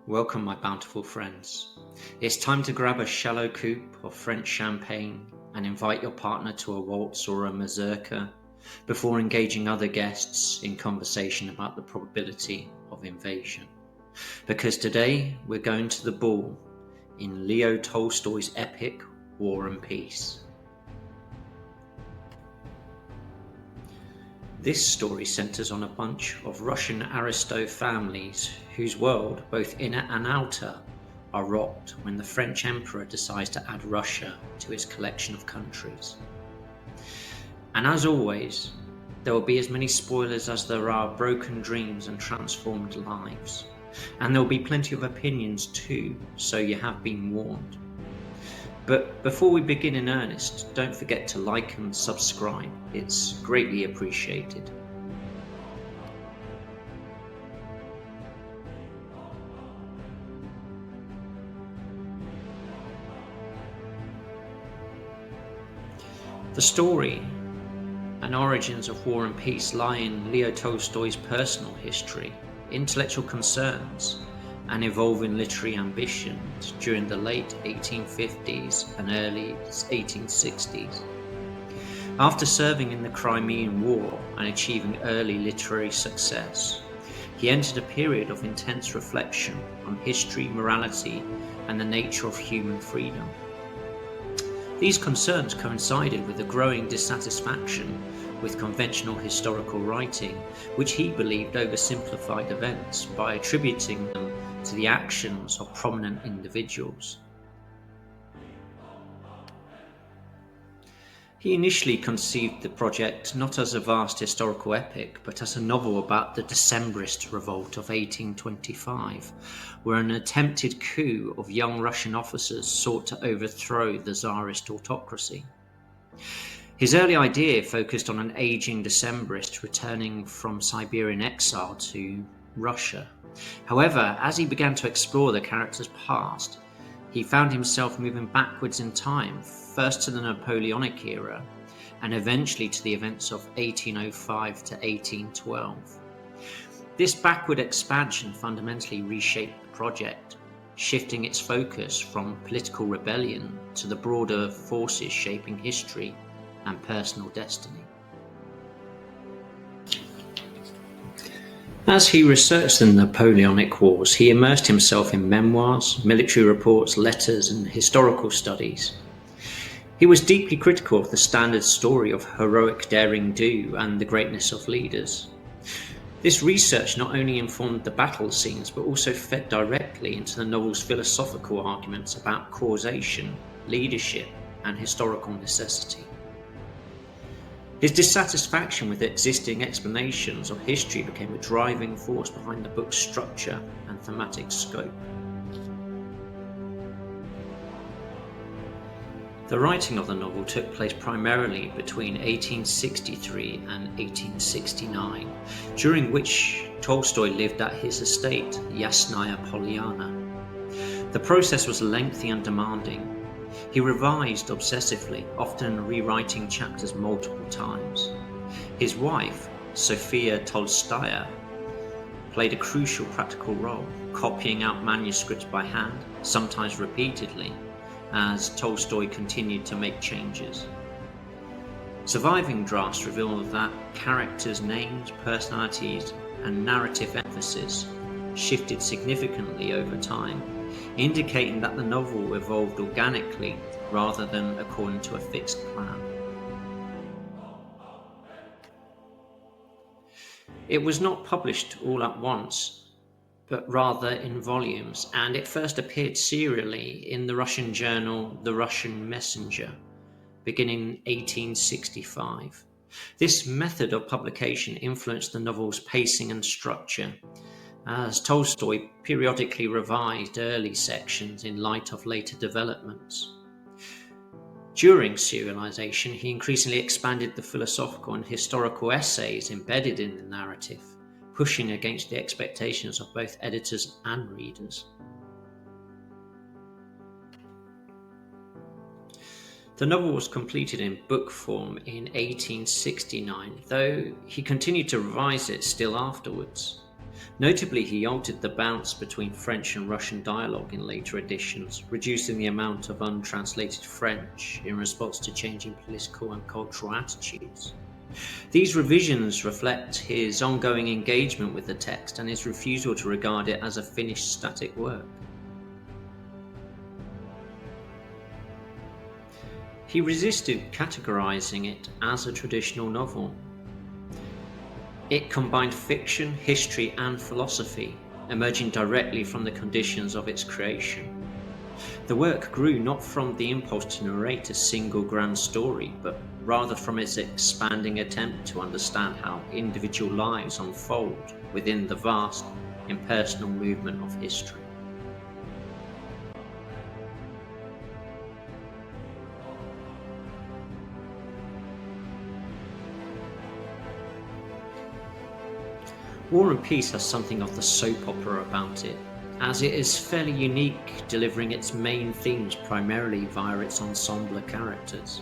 Welcome, my bountiful friends. It's time to grab a shallow coupe of French champagne and invite your partner to a waltz or a mazurka before engaging other guests in conversation about the probability of invasion. Because today we're going to the ball in Leo Tolstoy's epic War and Peace. This story centers on a bunch of Russian aristo families whose world, both inner and outer, are rocked when the French emperor decides to add Russia to his collection of countries. And as always, there will be as many spoilers as there are broken dreams and transformed lives. And there will be plenty of opinions too, so you have been warned. But before we begin in earnest, don't forget to like and subscribe. It's greatly appreciated. The story and origins of War and Peace lie in Leo Tolstoy's personal history, intellectual concerns, and evolving literary ambitions during the late 1850s and early 1860s. After serving in the Crimean War and achieving early literary success, he entered a period of intense reflection on history, morality, and the nature of human freedom. These concerns coincided with a growing dissatisfaction with conventional historical writing, which he believed oversimplified events by attributing them to the actions of prominent individuals. He initially conceived the project not as a vast historical epic, but as a novel about the Decembrist revolt of 1825, where an attempted coup of young Russian officers sought to overthrow the Tsarist autocracy. His early idea focused on an aging Decembrist returning from Siberian exile to Russia. However, as he began to explore the character's past, he found himself moving backwards in time, first to the Napoleonic era, and eventually to the events of 1805 to 1812. This backward expansion fundamentally reshaped the project, shifting its focus from political rebellion to the broader forces shaping history and personal destiny. As he researched the Napoleonic Wars, he immersed himself in memoirs, military reports, letters, and historical studies. He was deeply critical of the standard story of heroic daring-do and the greatness of leaders. This research not only informed the battle scenes, but also fed directly into the novel's philosophical arguments about causation, leadership, and historical necessity. His dissatisfaction with existing explanations of history became a driving force behind the book's structure and thematic scope. The writing of the novel took place primarily between 1863 and 1869, during which Tolstoy lived at his estate, Yasnaya Polyana. The process was lengthy and demanding. He revised obsessively, often rewriting chapters multiple times. His wife, Sophia Tolstaya, played a crucial practical role, copying out manuscripts by hand, sometimes repeatedly, as Tolstoy continued to make changes. Surviving drafts reveal that characters' names, personalities, and narrative emphasis shifted significantly over time, indicating that the novel evolved organically rather than according to a fixed plan. It was not published all at once, but rather in volumes, and it first appeared serially in the Russian journal The Russian Messenger, beginning 1865. This method of publication influenced the novel's pacing and structure, as Tolstoy periodically revised early sections in light of later developments. During serialization, he increasingly expanded the philosophical and historical essays embedded in the narrative, pushing against the expectations of both editors and readers. The novel was completed in book form in 1869, though he continued to revise it still afterwards. Notably, he altered the balance between French and Russian dialogue in later editions, reducing the amount of untranslated French in response to changing political and cultural attitudes. These revisions reflect his ongoing engagement with the text and his refusal to regard it as a finished static work. He resisted categorizing it as a traditional novel. It combined fiction, history, and philosophy, emerging directly from the conditions of its creation. The work grew not from the impulse to narrate a single grand story, but rather from its expanding attempt to understand how individual lives unfold within the vast, impersonal movement of history. War and Peace has something of the soap opera about it, as it is fairly unique, delivering its main themes primarily via its ensemble of characters.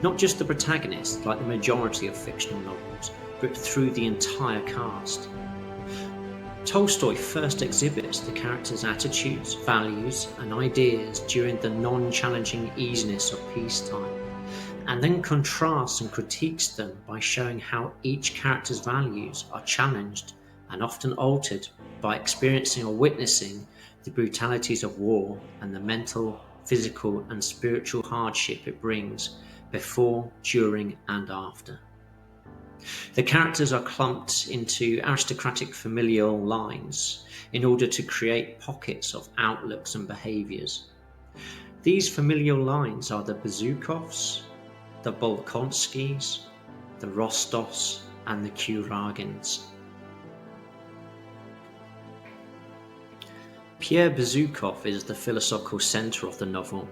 Not just the protagonist, like the majority of fictional novels, but through the entire cast. Tolstoy first exhibits the characters' attitudes, values, and ideas during the non-challenging easiness of peacetime, and then contrasts and critiques them by showing how each character's values are challenged and often altered by experiencing or witnessing the brutalities of war and the mental, physical, and spiritual hardship it brings before, during, and after. The characters are clumped into aristocratic familial lines in order to create pockets of outlooks and behaviours. These familial lines are the Bezukovs, the Bolkonskis, the Rostovs, and the Kuragins. Pierre Bezukov is the philosophical centre of the novel.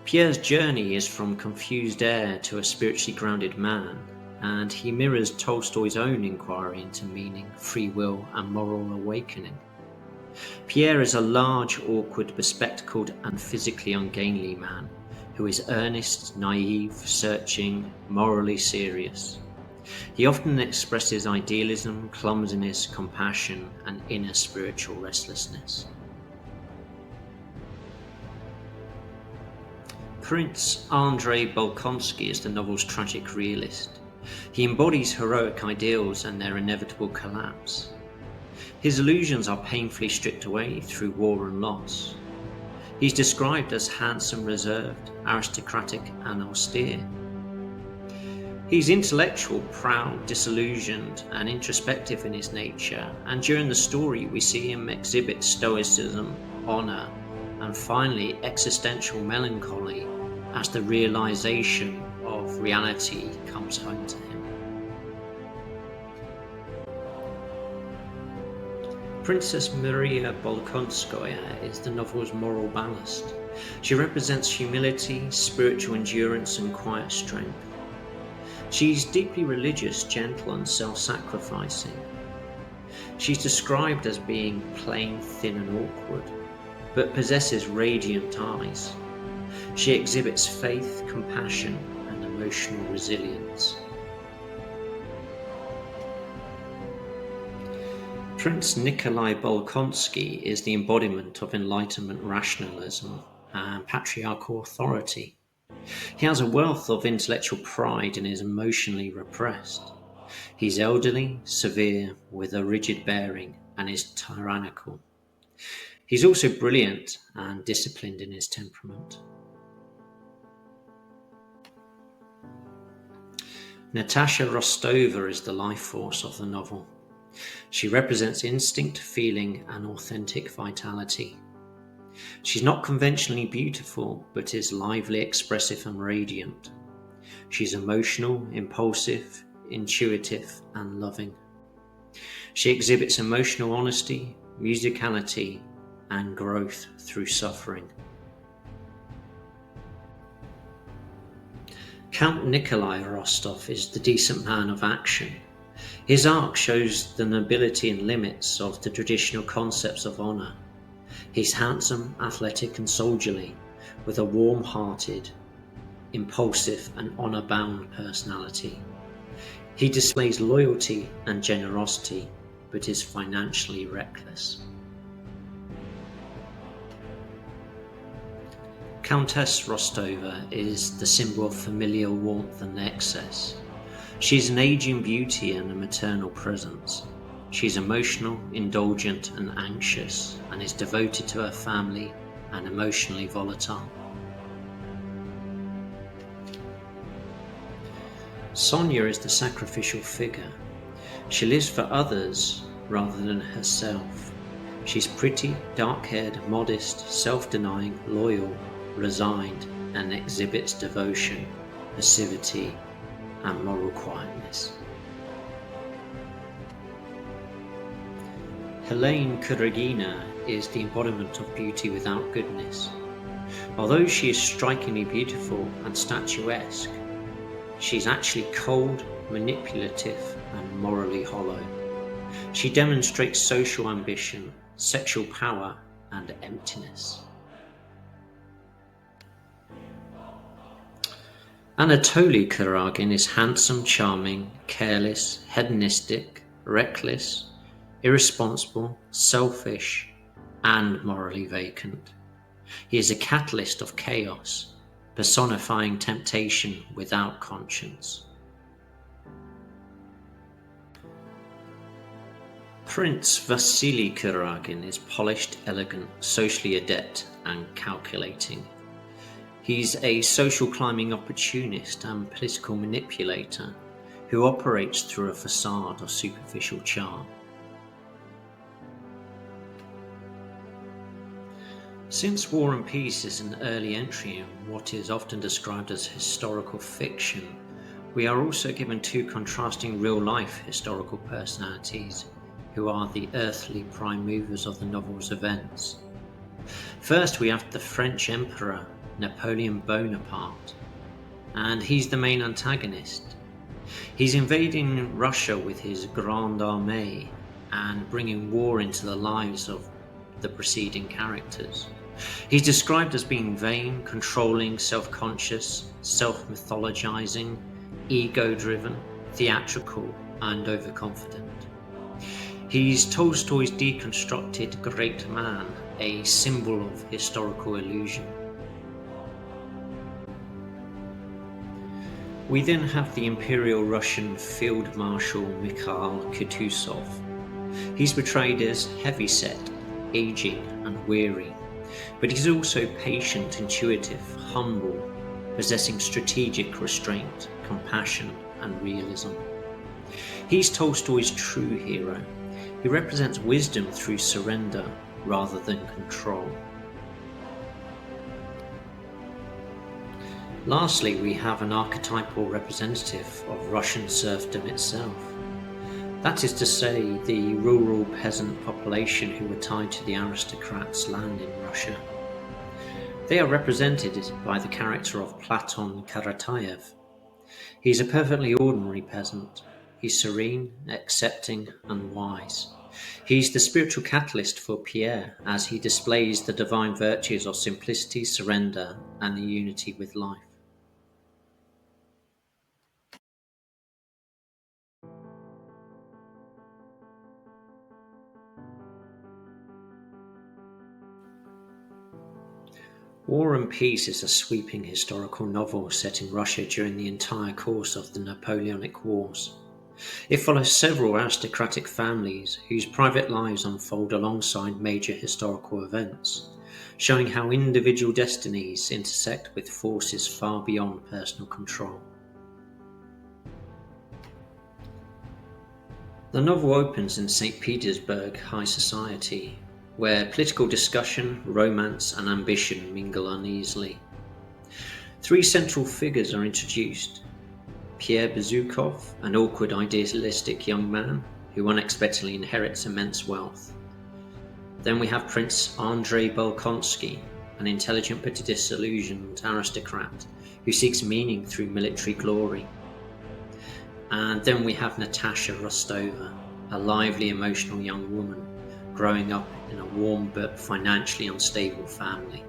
Pierre's journey is from confused heir to a spiritually grounded man, and he mirrors Tolstoy's own inquiry into meaning, free will, and moral awakening. Pierre is a large, awkward, bespectacled, and physically ungainly man who is earnest, naive, searching, morally serious. He often expresses idealism, clumsiness, compassion, and inner spiritual restlessness. Prince Andrei Bolkonsky is the novel's tragic realist. He embodies heroic ideals and their inevitable collapse. His illusions are painfully stripped away through war and loss. He's described as handsome, reserved, aristocratic, and austere. He's intellectual, proud, disillusioned, and introspective in his nature, and during the story we see him exhibit stoicism, honour, and finally existential melancholy as the realization of reality comes home to him. Princess Maria Bolkonskaya is the novel's moral ballast. She represents humility, spiritual endurance, and quiet strength. She's deeply religious, gentle, and self-sacrificing. She's described as being plain, thin, and awkward, but possesses radiant eyes. She exhibits faith, compassion, and emotional resilience. Prince Nikolai Bolkonsky is the embodiment of Enlightenment rationalism and patriarchal authority. He has a wealth of intellectual pride and is emotionally repressed. He's elderly, severe, with a rigid bearing, and is tyrannical. He's also brilliant and disciplined in his temperament. Natasha Rostova is the life force of the novel. She represents instinct, feeling, and authentic vitality. She's not conventionally beautiful, but is lively, expressive, and radiant. She's emotional, impulsive, intuitive, and loving. She exhibits emotional honesty, musicality, and growth through suffering. Count Nikolai Rostov is the decent man of action. His arc shows the nobility and limits of the traditional concepts of honour. He's handsome, athletic, and soldierly, with a warm-hearted, impulsive, and honour-bound personality. He displays loyalty and generosity, but is financially reckless. Countess Rostova is the symbol of familial warmth and excess. She's an aging beauty and a maternal presence. She's emotional, indulgent, and anxious, and is devoted to her family and emotionally volatile. Sonia is the sacrificial figure. She lives for others rather than herself. She's pretty, dark-haired, modest, self-denying, loyal, resigned, and exhibits devotion, passivity, and moral quietness. Helene Kuragina is the embodiment of beauty without goodness. Although she is strikingly beautiful and statuesque, she's actually cold, manipulative, and morally hollow. She demonstrates social ambition, sexual power, and emptiness. Anatoly Kuragin is handsome, charming, careless, hedonistic, reckless, irresponsible, selfish, and morally vacant. He is a catalyst of chaos, personifying temptation without conscience. Prince Vasily Kuragin is polished, elegant, socially adept, and calculating. He's a social climbing opportunist and political manipulator who operates through a facade of superficial charm. Since War and Peace is an early entry in what is often described as historical fiction, we are also given two contrasting real-life historical personalities who are the earthly prime movers of the novel's events. First, we have the French Emperor Napoleon Bonaparte, and he's the main antagonist. He's invading Russia with his Grande Armée and bringing war into the lives of the preceding characters. He's described as being vain, controlling, self-conscious, self-mythologizing, ego-driven, theatrical, and overconfident. He's Tolstoy's deconstructed great man, a symbol of historical illusion. We then have the Imperial Russian Field Marshal Mikhail Kutuzov. He's portrayed as heavyset, aging, and weary, but he's also patient, intuitive, humble, possessing strategic restraint, compassion, and realism. He's Tolstoy's true hero. He represents wisdom through surrender rather than control. Lastly, we have an archetypal representative of Russian serfdom itself. That is to say, the rural peasant population who were tied to the aristocrats' land in Russia. They are represented by the character of Platon Karatayev. He's a perfectly ordinary peasant. He's serene, accepting, and wise. He's the spiritual catalyst for Pierre as he displays the divine virtues of simplicity, surrender, and the unity with life. War and Peace is a sweeping historical novel set in Russia during the entire course of the Napoleonic Wars. It follows several aristocratic families whose private lives unfold alongside major historical events, showing how individual destinies intersect with forces far beyond personal control. The novel opens in St. Petersburg high society, where political discussion, romance, and ambition mingle uneasily. Three central figures are introduced: Pierre Bezukhov, an awkward idealistic young man who unexpectedly inherits immense wealth. Then we have Prince Andrei Bolkonsky, an intelligent but disillusioned aristocrat who seeks meaning through military glory. And then we have Natasha Rostova, a lively, emotional young woman growing up in a warm but financially unstable family.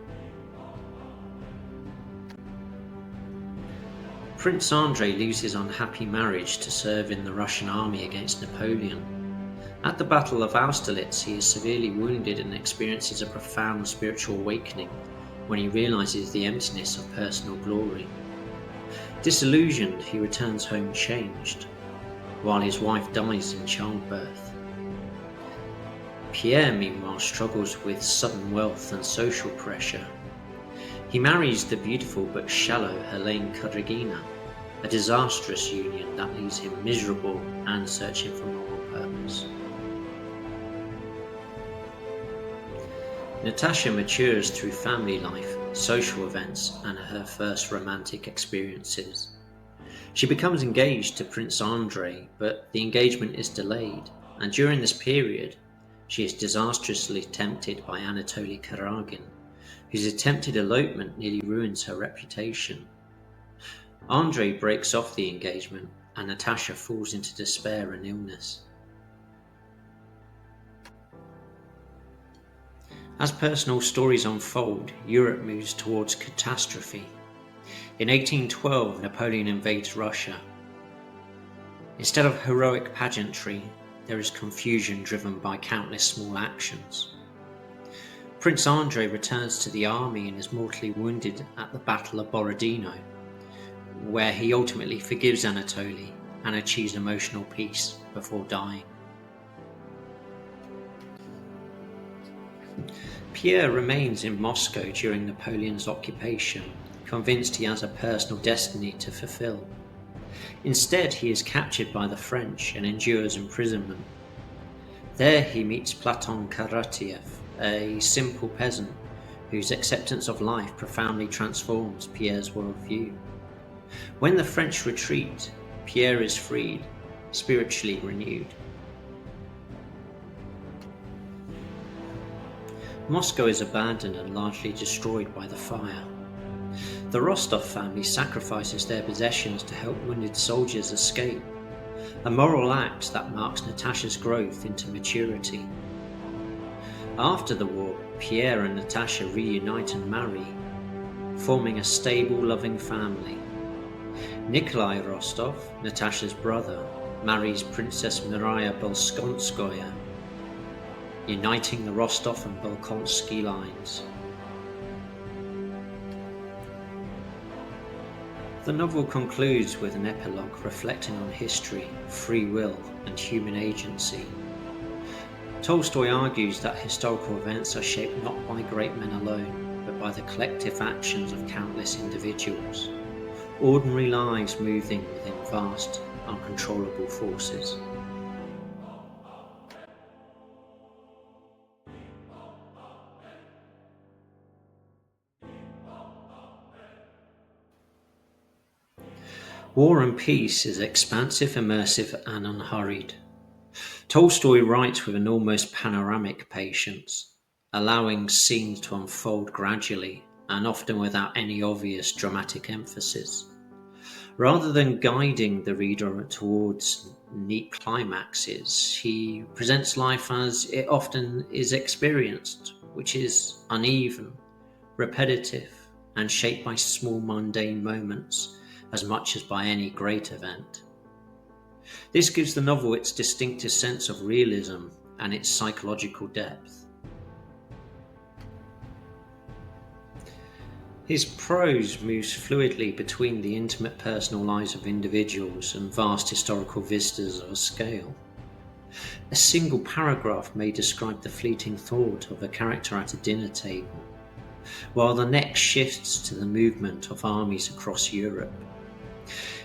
Prince Andrei leaves his unhappy marriage to serve in the Russian army against Napoleon, At the Battle of Austerlitz, he is severely wounded and experiences a profound spiritual awakening when he realizes the emptiness of personal glory. Disillusioned, he returns home changed, while his wife dies in childbirth. Pierre, meanwhile, struggles with sudden wealth and social pressure. He marries the beautiful but shallow Helene Karegina, a disastrous union that leaves him miserable and searching for moral purpose. Natasha matures through family life, social events, and her first romantic experiences. She becomes engaged to Prince Andrei, but the engagement is delayed, and during this period, she is disastrously tempted by Anatoly Karagin, whose attempted elopement nearly ruins her reputation. Andrei breaks off the engagement, and Natasha falls into despair and illness. As personal stories unfold, Europe moves towards catastrophe. In 1812, Napoleon invades Russia. Instead of heroic pageantry, there is confusion driven by countless small actions. Prince Andrei returns to the army and is mortally wounded at the Battle of Borodino, where he ultimately forgives Anatoly and achieves emotional peace before dying. Pierre remains in Moscow during Napoleon's occupation, convinced he has a personal destiny to fulfill. Instead, he is captured by the French and endures imprisonment. There he meets Platon Karateev, a simple peasant whose acceptance of life profoundly transforms Pierre's worldview. When the French retreat, Pierre is freed, spiritually renewed. Moscow is abandoned and largely destroyed by the fire. The Rostov family sacrifices their possessions to help wounded soldiers escape, a moral act that marks Natasha's growth into maturity. After the war, Pierre and Natasha reunite and marry, forming a stable, loving family. Nikolai Rostov, Natasha's brother, marries Princess Maria Bolskonskoye, uniting the Rostov and Bolkonsky lines. The novel concludes with an epilogue reflecting on history, free will, and human agency. Tolstoy argues that historical events are shaped not by great men alone, but by the collective actions of countless individuals, ordinary lives moving within vast, uncontrollable forces. War and Peace is expansive, immersive, and unhurried. Tolstoy writes with an almost panoramic patience, allowing scenes to unfold gradually and often without any obvious dramatic emphasis. Rather than guiding the reader towards neat climaxes, he presents life as it often is experienced, which is uneven, repetitive, and shaped by small mundane moments as much as by any great event. This gives the novel its distinctive sense of realism and its psychological depth. His prose moves fluidly between the intimate personal lives of individuals and vast historical vistas of a scale. A single paragraph may describe the fleeting thought of a character at a dinner table, while the next shifts to the movement of armies across Europe.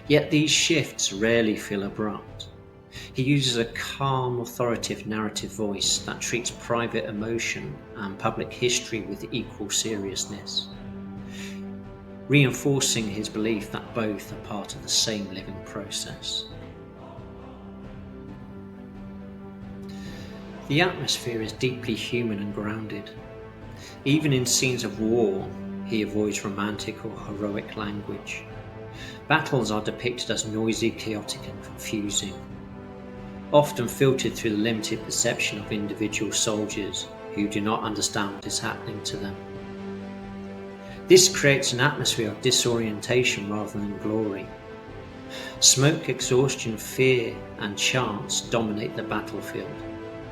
Yet these shifts rarely feel abrupt. He uses a calm, authoritative narrative voice that treats private emotion and public history with equal seriousness, reinforcing his belief that both are part of the same living process. The atmosphere is deeply human and grounded. Even in scenes of war, he avoids romantic or heroic language. Battles are depicted as noisy, chaotic, and confusing, often filtered through the limited perception of individual soldiers who do not understand what is happening to them. This creates an atmosphere of disorientation rather than glory. Smoke, exhaustion, fear, and chance dominate the battlefield,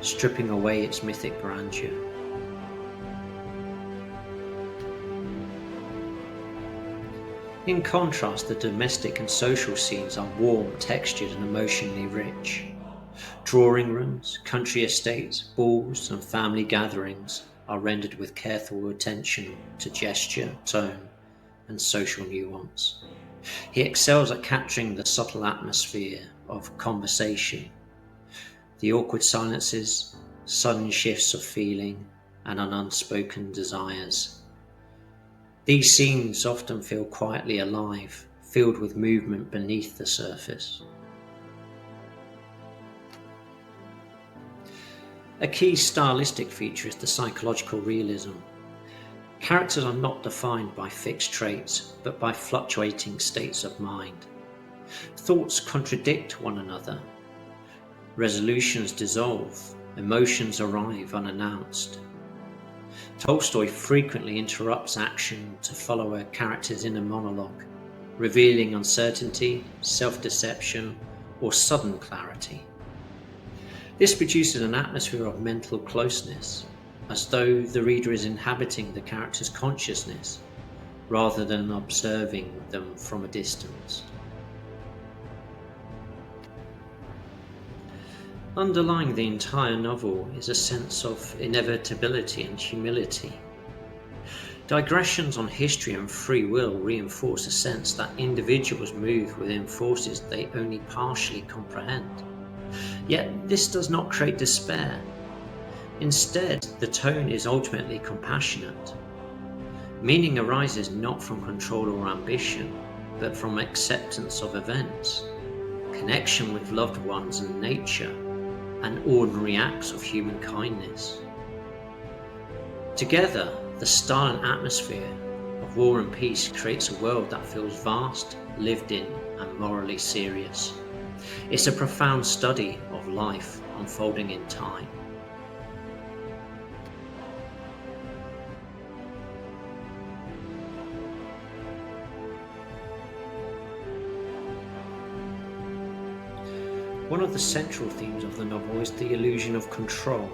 stripping away its mythic grandeur. In contrast, the domestic and social scenes are warm, textured, and emotionally rich. Drawing rooms, country estates, balls, and family gatherings are rendered with careful attention to gesture, tone, and social nuance. He excels at capturing the subtle atmosphere of conversation, the awkward silences, sudden shifts of feeling, and unspoken desires. These scenes often feel quietly alive, filled with movement beneath the surface. A key stylistic feature is the psychological realism. Characters are not defined by fixed traits, but by fluctuating states of mind. Thoughts contradict one another. Resolutions dissolve. Emotions arrive unannounced. Tolstoy frequently interrupts action to follow a character's inner monologue, revealing uncertainty, self-deception, or sudden clarity. This produces an atmosphere of mental closeness, as though the reader is inhabiting the character's consciousness, rather than observing them from a distance. Underlying the entire novel is a sense of inevitability and humility. Digressions on history and free will reinforce a sense that individuals move within forces they only partially comprehend. Yet this does not create despair. Instead, the tone is ultimately compassionate. Meaning arises not from control or ambition, but from acceptance of events, connection with loved ones and nature, and ordinary acts of human kindness. Together, the style and atmosphere of War and Peace creates a world that feels vast, lived in, and morally serious. It's a profound study of life unfolding in time. One of the central themes of the novel is the illusion of control.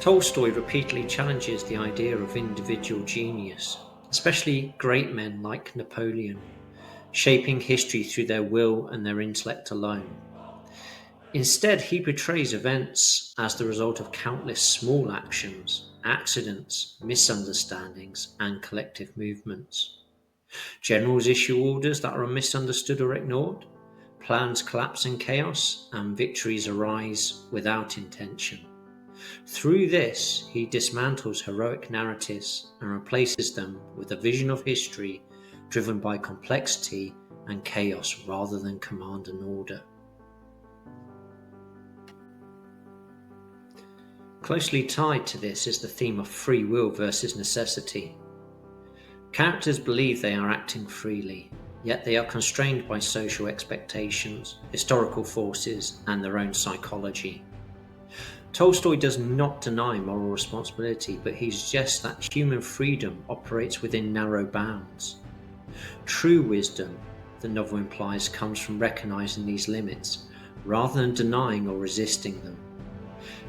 Tolstoy repeatedly challenges the idea of individual genius, especially great men like Napoleon, shaping history through their will and their intellect alone. Instead, he portrays events as the result of countless small actions, accidents, misunderstandings, and collective movements. Generals issue orders that are misunderstood or ignored, plans collapse in chaos, and victories arise without intention. Through this, he dismantles heroic narratives and replaces them with a vision of history driven by complexity and chaos rather than command and order. Closely tied to this is the theme of free will versus necessity. Characters believe they are acting freely, yet they are constrained by social expectations, historical forces, and their own psychology. Tolstoy does not deny moral responsibility, but he suggests that human freedom operates within narrow bounds. True wisdom, the novel implies, comes from recognizing these limits, rather than denying or resisting them.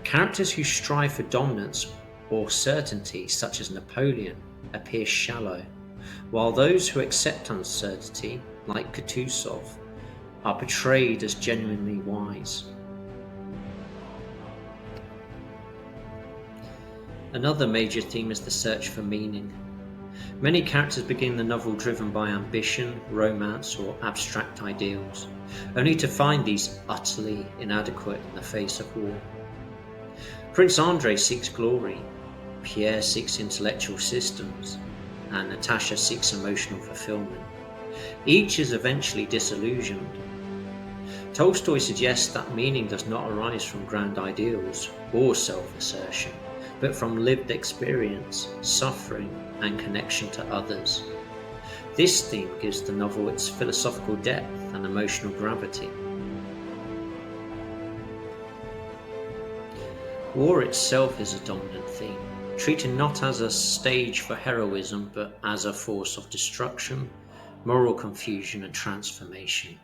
Characters who strive for dominance or certainty, such as Napoleon, appear shallow, while those who accept uncertainty, like Kutuzov, are portrayed as genuinely wise. Another major theme is the search for meaning. Many characters begin the novel driven by ambition, romance, or abstract ideals, only to find these utterly inadequate in the face of war. Prince Andrei seeks glory, Pierre seeks intellectual systems, and Natasha seeks emotional fulfillment. Each is eventually disillusioned. Tolstoy suggests that meaning does not arise from grand ideals or self-assertion, but from lived experience, suffering, and connection to others. This theme gives the novel its philosophical depth and emotional gravity. War itself is a dominant theme, treated not as a stage for heroism, but as a force of destruction, moral confusion, and transformation.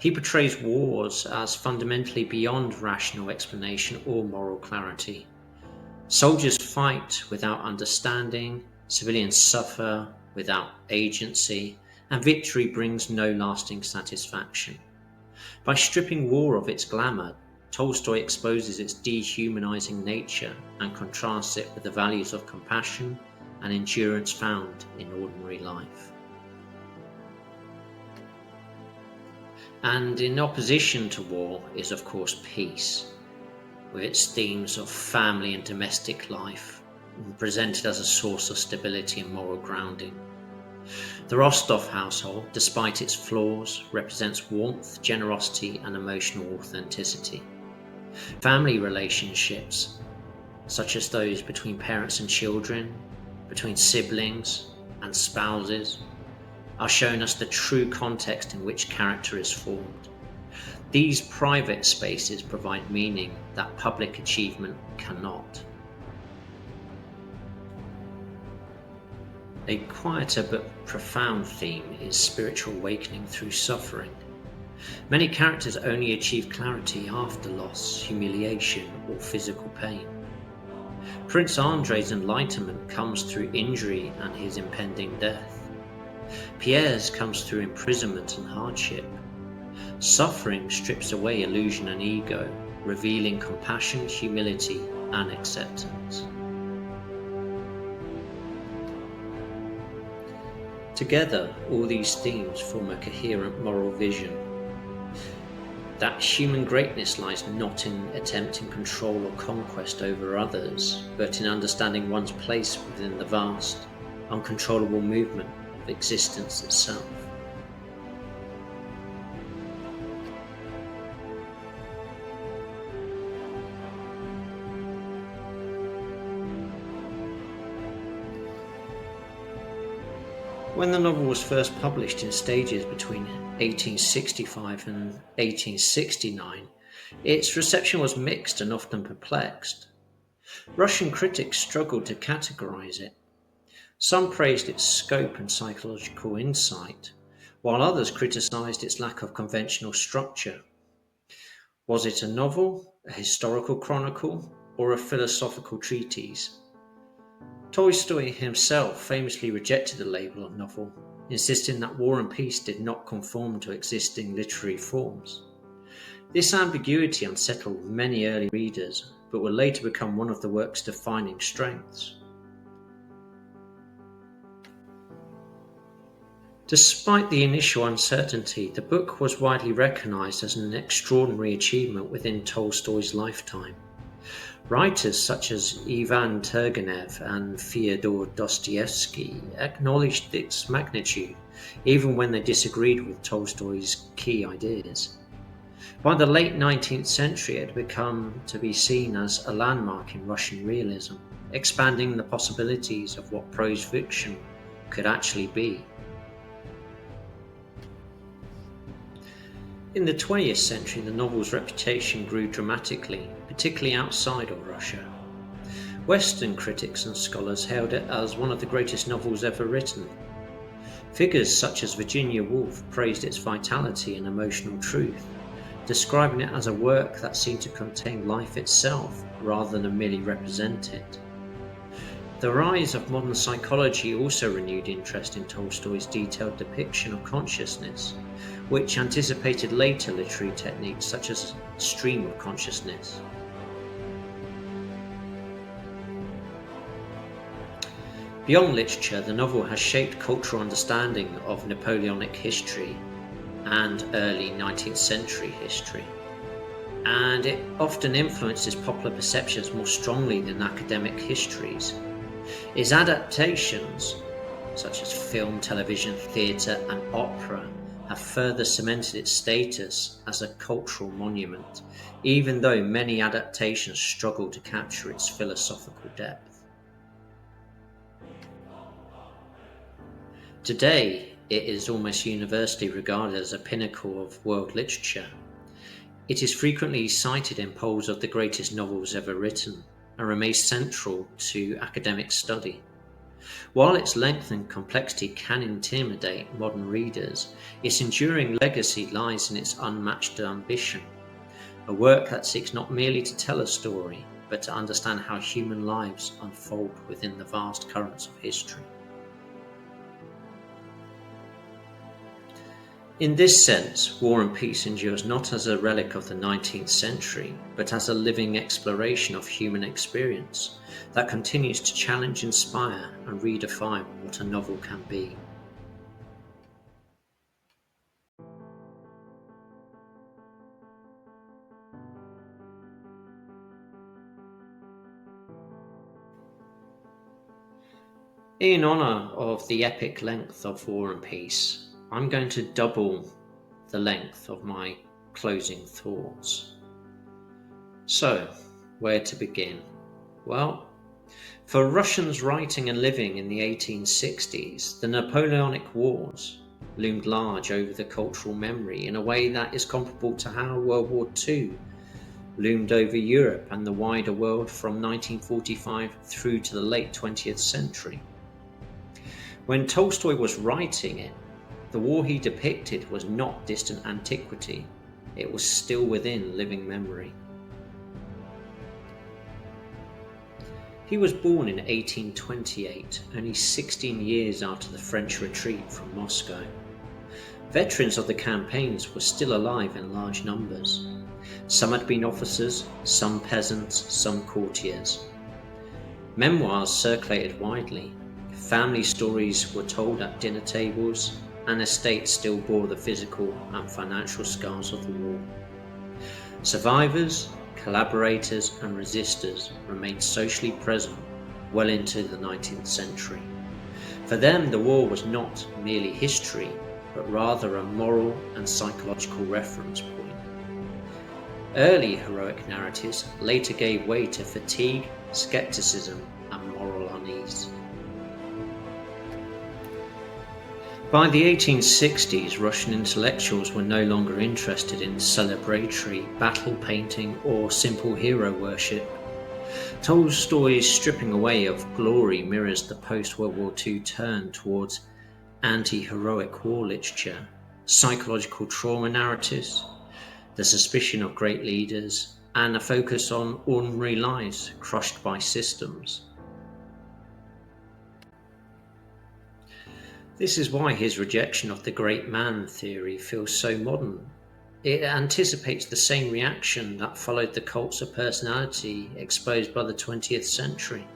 He portrays wars as fundamentally beyond rational explanation or moral clarity. Soldiers fight without understanding, civilians suffer without agency, and victory brings no lasting satisfaction. By stripping war of its glamour, Tolstoy exposes its dehumanizing nature and contrasts it with the values of compassion and endurance found in ordinary life. And in opposition to war is, of course, peace, with its themes of family and domestic life, presented as a source of stability and moral grounding. The Rostov household, despite its flaws, represents warmth, generosity, and emotional authenticity. Family relationships, such as those between parents and children, between siblings and spouses, are shown as the true context in which character is formed. These private spaces provide meaning that public achievement cannot. A quieter but profound theme is spiritual awakening through suffering. Many characters only achieve clarity after loss, humiliation, or physical pain. Prince Andrei's enlightenment comes through injury and his impending death. Pierre's comes through imprisonment and hardship. Suffering strips away illusion and ego, revealing compassion, humility, and acceptance. Together, all these themes form a coherent moral vision. That human greatness lies not in attempting control or conquest over others, but in understanding one's place within the vast, uncontrollable movement of existence itself. When the novel was first published in stages between 1865 and 1869, its reception was mixed and often perplexed. Russian critics struggled to categorize it. Some praised its scope and psychological insight, while others criticized its lack of conventional structure. Was it a novel, a historical chronicle, or a philosophical treatise? Tolstoy himself famously rejected the label of novel, insisting that War and Peace did not conform to existing literary forms. This ambiguity unsettled many early readers, but would later become one of the work's defining strengths. Despite the initial uncertainty, the book was widely recognized as an extraordinary achievement within Tolstoy's lifetime. Writers such as Ivan Turgenev and Fyodor Dostoevsky acknowledged its magnitude, even when they disagreed with Tolstoy's key ideas. By the late 19th century, it had become to be seen as a landmark in Russian realism, expanding the possibilities of what prose fiction could actually be. In the 20th century, the novel's reputation grew dramatically, particularly outside of Russia. Western critics and scholars hailed it as one of the greatest novels ever written. Figures such as Virginia Woolf praised its vitality and emotional truth, describing it as a work that seemed to contain life itself rather than merely represent it. The rise of modern psychology also renewed interest in Tolstoy's detailed depiction of consciousness, which anticipated later literary techniques such as stream of consciousness. Beyond literature, the novel has shaped cultural understanding of Napoleonic history and early 19th century history, and it often influences popular perceptions more strongly than academic histories. Its adaptations, such as film, television, theatre, and opera, have further cemented its status as a cultural monument, even though many adaptations struggle to capture its philosophical depth. Today, it is almost universally regarded as a pinnacle of world literature. It is frequently cited in polls of the greatest novels ever written, and remains central to academic study. While its length and complexity can intimidate modern readers, its enduring legacy lies in its unmatched ambition, a work that seeks not merely to tell a story, but to understand how human lives unfold within the vast currents of history. In this sense, War and Peace endures not as a relic of the 19th century, but as a living exploration of human experience that continues to challenge, inspire, and redefine what a novel can be. In honour of the epic length of War and Peace, I'm going to double the length of my closing thoughts. So, where to begin? Well, for Russians writing and living in the 1860s, the Napoleonic Wars loomed large over the cultural memory in a way that is comparable to how World War II loomed over Europe and the wider world from 1945 through to the late 20th century. When Tolstoy was writing it, the war he depicted was not distant antiquity, it was still within living memory. He was born in 1828, only 16 years after the French retreat from Moscow. Veterans of the campaigns were still alive in large numbers. Some had been officers, some peasants, some courtiers. Memoirs circulated widely. Family stories were told at dinner tables, and estates still bore the physical and financial scars of the war. Survivors, collaborators, and resistors remained socially present well into the 19th century. For them, the war was not merely history, but rather a moral and psychological reference point. Early heroic narratives later gave way to fatigue, skepticism, and moral unease. By the 1860s, Russian intellectuals were no longer interested in celebratory battle painting or simple hero worship. Tolstoy's stripping away of glory mirrors the post-World War II turn towards anti-heroic war literature, psychological trauma narratives, the suspicion of great leaders, and a focus on ordinary lives crushed by systems. This is why his rejection of the great man theory feels so modern. It anticipates the same reaction that followed the cults of personality exposed by the 20th century.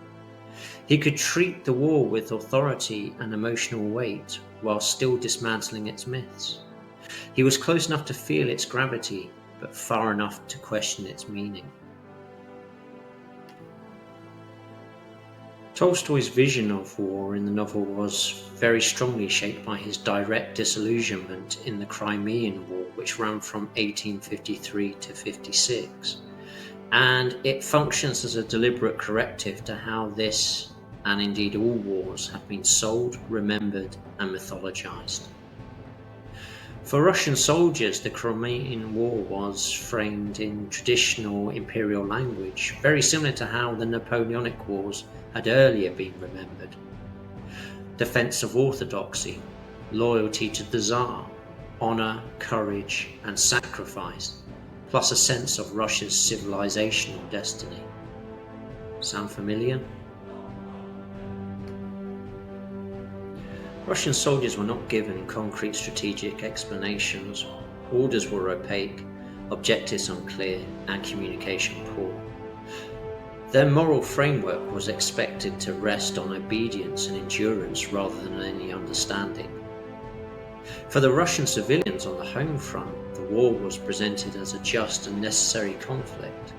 He could treat the war with authority and emotional weight while still dismantling its myths. He was close enough to feel its gravity, but far enough to question its meaning. Tolstoy's vision of war in the novel was very strongly shaped by his direct disillusionment in the Crimean War, which ran from 1853 to 56, and it functions as a deliberate corrective to how this, and indeed all wars, have been sold, remembered, and mythologized. For Russian soldiers, the Crimean War was framed in traditional imperial language, very similar to how the Napoleonic Wars had earlier been remembered. Defense of orthodoxy, loyalty to the Tsar, honor, courage, and sacrifice, plus a sense of Russia's civilizational destiny. Sound familiar? Russian soldiers were not given concrete strategic explanations. Orders were opaque, objectives unclear, and communication poor. Their moral framework was expected to rest on obedience and endurance rather than any understanding. For the Russian civilians on the home front, the war was presented as a just and necessary conflict,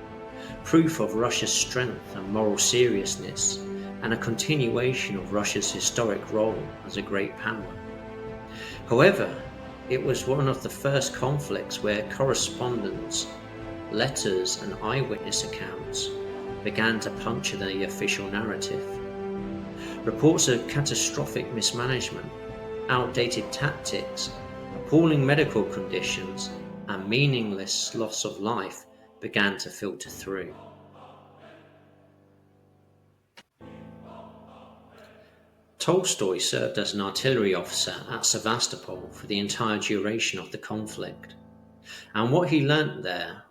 proof of Russia's strength and moral seriousness, and a continuation of Russia's historic role as a great power. However, it was one of the first conflicts where correspondence, letters, and eyewitness accounts began to puncture the official narrative. Reports of catastrophic mismanagement, outdated tactics, appalling medical conditions, and meaningless loss of life began to filter through. Tolstoy served as an artillery officer at Sevastopol for the entire duration of the conflict, and what he learnt there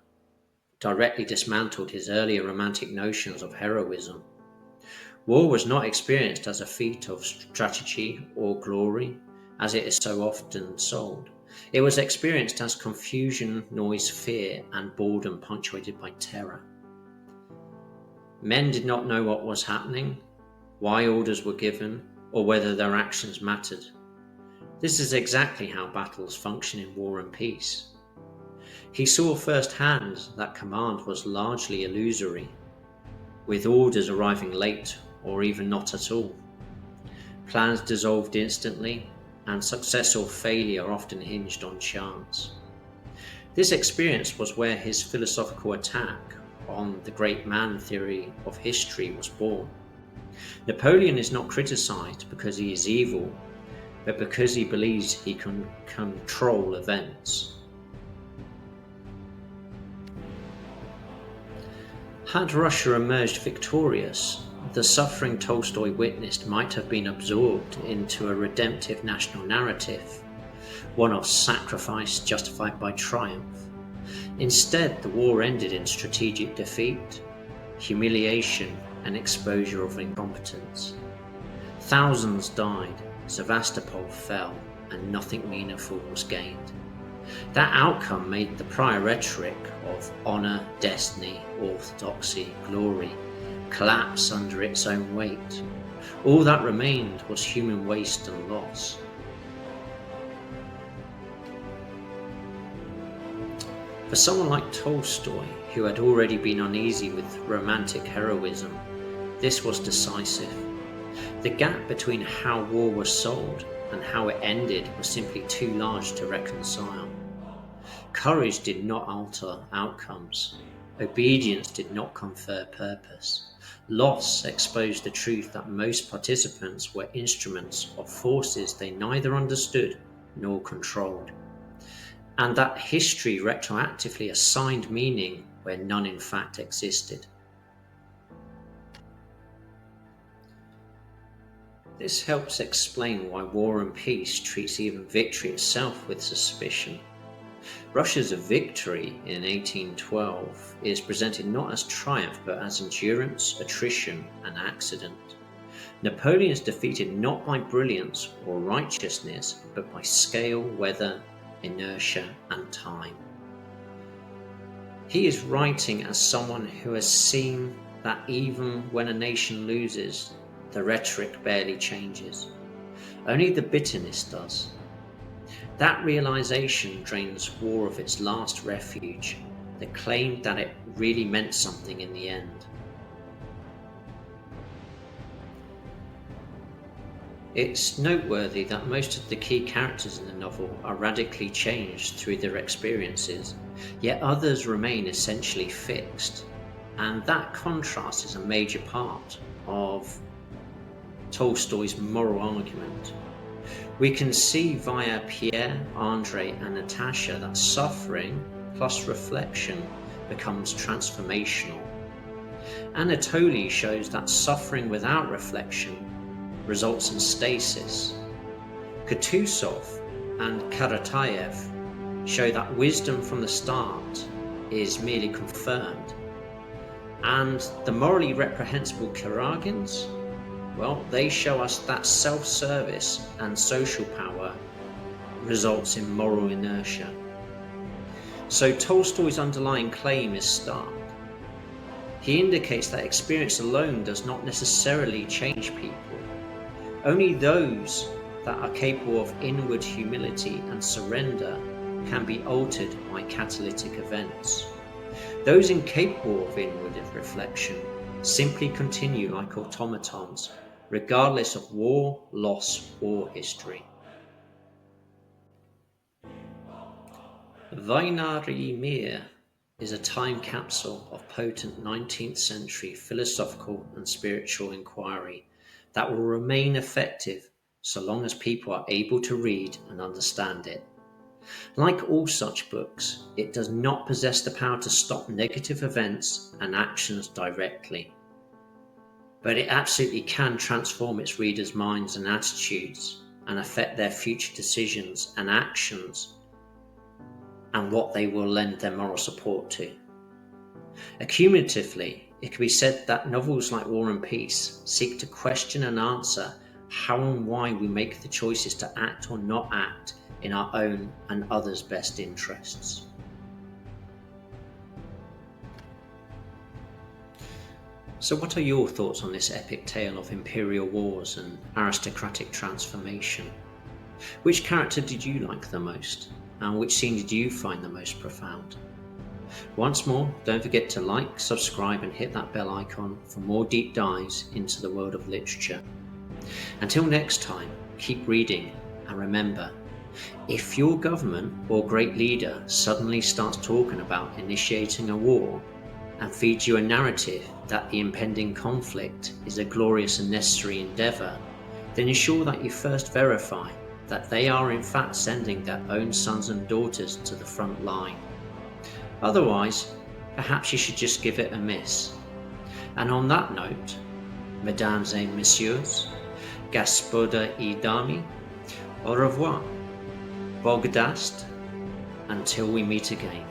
directly dismantled his earlier romantic notions of heroism. War was not experienced as a feat of strategy or glory, as it is so often sold. It was experienced as confusion, noise, fear, and boredom punctuated by terror. Men did not know what was happening, why orders were given, or whether their actions mattered. This is exactly how battles function in war and peace. He saw firsthand that command was largely illusory, with orders arriving late or even not at all. Plans dissolved instantly, and success or failure often hinged on chance. This experience was where his philosophical attack on the great man theory of history was born. Napoleon is not criticized because he is evil, but because he believes he can control events. Had Russia emerged victorious, the suffering Tolstoy witnessed might have been absorbed into a redemptive national narrative, one of sacrifice justified by triumph. Instead, the war ended in strategic defeat, humiliation, and exposure of incompetence. Thousands died, Sevastopol fell, and nothing meaningful was gained. That outcome made the prior rhetoric of honour, destiny, orthodoxy, glory collapse under its own weight. All that remained was human waste and loss. For someone like Tolstoy, who had already been uneasy with romantic heroism, this was decisive. The gap between how war was sold and how it ended was simply too large to reconcile. Courage did not alter outcomes. Obedience did not confer purpose. Loss exposed the truth that most participants were instruments of forces they neither understood nor controlled, and that history retroactively assigned meaning where none in fact existed. This helps explain why War and Peace treats even victory itself with suspicion. Russia's victory in 1812 is presented not as triumph but as endurance, attrition, and accident. Napoleon is defeated not by brilliance or righteousness, but by scale, weather, inertia, and time. He is writing as someone who has seen that even when a nation loses, the rhetoric barely changes. Only the bitterness does. That realization drains war of its last refuge, the claim that it really meant something in the end. It's noteworthy that most of the key characters in the novel are radically changed through their experiences, yet others remain essentially fixed, and that contrast is a major part of Tolstoy's moral argument. We can see via Pierre, Andre, and Natasha that suffering plus reflection becomes transformational. Anatoly shows that suffering without reflection results in stasis. Kutuzov and Karatayev show that wisdom from the start is merely confirmed. And the morally reprehensible Kuragins, well, they show us that self-service and social power results in moral inertia. So Tolstoy's underlying claim is stark. He indicates that experience alone does not necessarily change people. Only those that are capable of inward humility and surrender can be altered by catalytic events. Those incapable of inward reflection simply continue like automatons, regardless of war, loss, or history. Vainari Mir is a time capsule of potent 19th century philosophical and spiritual inquiry that will remain effective so long as people are able to read and understand it. Like all such books, it does not possess the power to stop negative events and actions directly. but it absolutely can transform its readers' minds and attitudes and affect their future decisions and actions and what they will lend their moral support to. Accumulatively, it can be said that novels like War and Peace seek to question and answer how and why we make the choices to act or not act in our own and others' best interests. So what are your thoughts on this epic tale of imperial wars and aristocratic transformation? Which character did you like the most, and which scene did you find the most profound? Once more, don't forget to like, subscribe and hit that bell icon for more deep dives into the world of literature. Until next time, keep reading, and remember, if your government or great leader suddenly starts talking about initiating a war and feeds you a narrative that the impending conflict is a glorious and necessary endeavour, then ensure that you first verify that they are in fact sending their own sons and daughters to the front line. Otherwise, perhaps you should just give it a miss. And on that note, mesdames et messieurs, gospoda I dami, au revoir, Bogdast, until we meet again.